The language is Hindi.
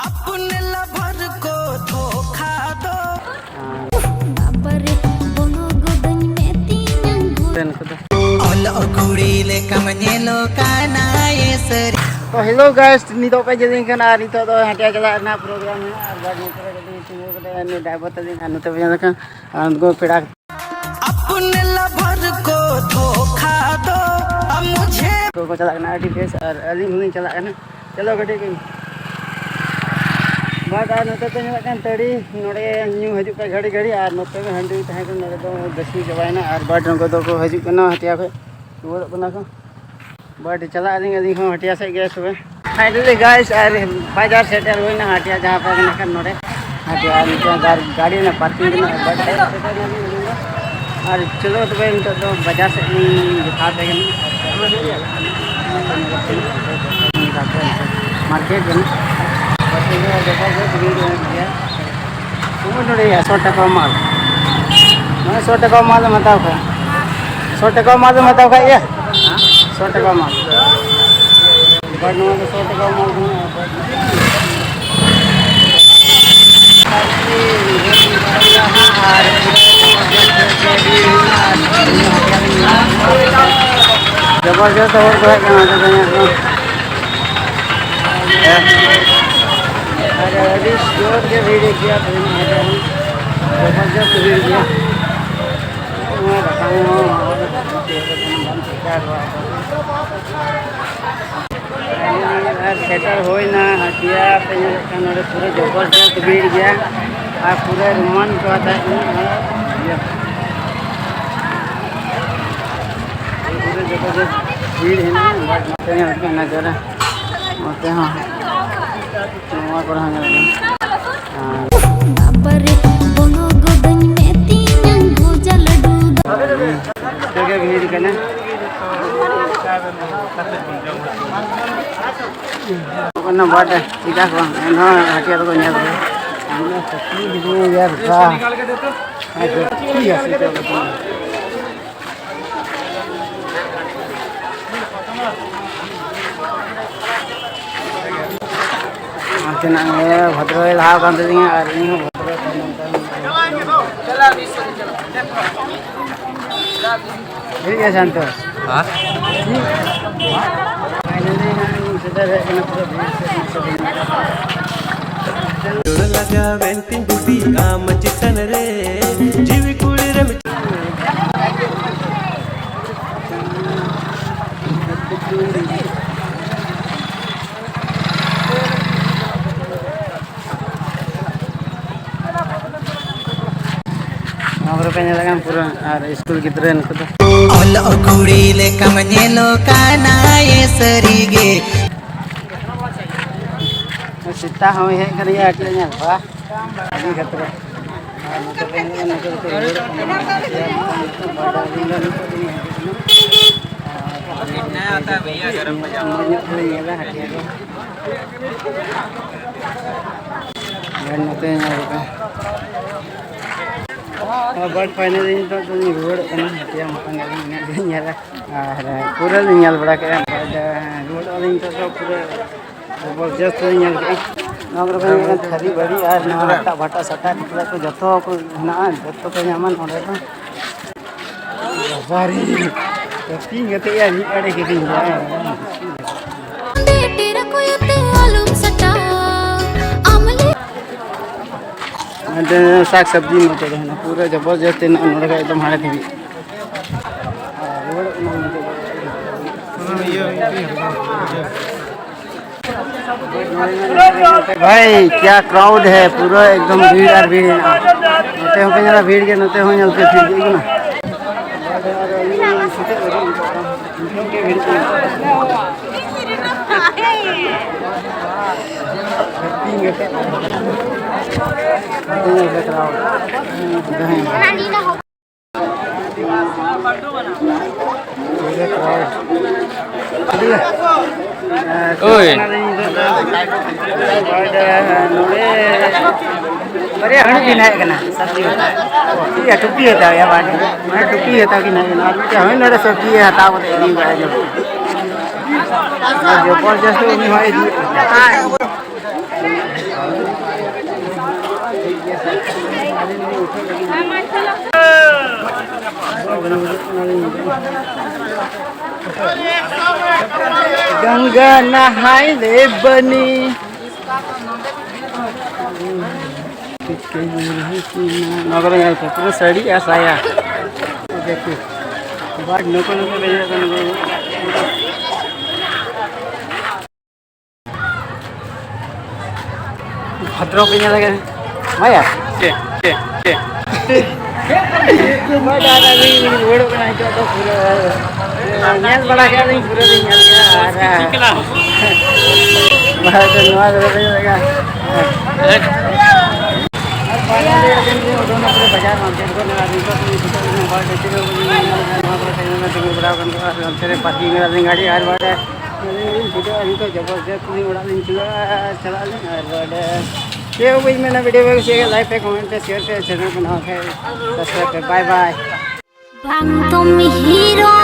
अपने लवर को धोखा दो तो हेलो गाइस नितो पे जदी कना नितो तो हटिया चला ना प्रोग्राम है और बाद में जदी तिंगो कते ने ड्राइवर तदी नते पे जका को पेड़ा अपने लवर को धोखा दो अब मुझे को चला ना डिफेंस और अली हुई चला ना चलो गटे के बाद आ नते पे जका तड़ी नोडे न्यू हजू का घड़ी घड़ी और नते में हंडी तहे को नरे तो दसी जवायना और बाद को तो को हजू कना हटिया को रुवाड़ कना को बट चला अली को हटिया से गए सुबह फाइनली गाइस और बाजार सेटल हुई ना हटिया जहाँ पे नकर नोडे हटिया गाड़ी ना पार्किंग ना बट और चलो तो भाई तो बाजार से दिखा देंगे मार्केट में नोड़े 100 टका माल मैं 100 टका माल बताओ का 100 टका माल बताओ का ये 100 टका माल बट 100 टका माल जबरदस्त और अरे जोर के वीडियो किया जबरदस्त वीडियो सेटल हो ना हटिया पूरे जबरदस्त भीड़ गया और पूरे रोमान का पूरे जबरदस्त भीड़ है ना नज़ारा होते हैं भीड़ करना बाटे टीका को हटिया तो यार भद्र लहा भद्र ठीक है संतोष लगा वेंटिंग बुटी काम चितन रे जीवी कुड़ी रे पूरा और स्कूल गिद्रे ओल कुड़ी ले कमनेलो काना ये सरीगे सीता हम हे करिया अटले ने वाह अभी खतरे नया आता है भैया गरम पजामा बट फाइनली तो रुआड़ हटिया पूरा बड़ा के रुआड़ तो पूरा जबरदस्त थरी बड़ी और हटा भटा सटा टिकला को जो को जो को नामा नोड़े तो बारी तीन गते या मी अड़े के दिन साग सब्जी में ना पूरा जबरदस्त एकदम हाड़े थी भाई क्या क्राउड है पूरा एकदम भीड़ और भीड़ नोते हो पे भीड़ के नोते हो चलते फिर ना अरे हमें भी नहीं करना सब्जी होता है ये टुपी होता है यार मैं टुपी होता कि नहीं ना हमें नरे सब्जी हटा बोले नहीं गया जो जबरदस्त नहीं है गंगा नहाय ले बनी नगर में पूरा साड़ी ऐसा आया देखिए बाद नको नको ले जाकर भद्रों पे नहीं लगे माया बाद आधा भी रोड पे नहीं तो पूरा नेल बड़ा क्या नहीं पूरा नहीं गया बहुत नवाज रोड पे लगा दोनों पूरे बाजार मार्केट को लगा दी तो बाहर बेचे लोग बड़ा तेरे पार्किंग में डालें गाड़ी हर बार अभी तो जबरदस्त नहीं उड़ा दिन चला लें हर बार ये वही मैंने वीडियो शेयर लाइक पे कमेंट पे शेयर पे चैनल बनाओ subscribe bye bye Bang Tom Hero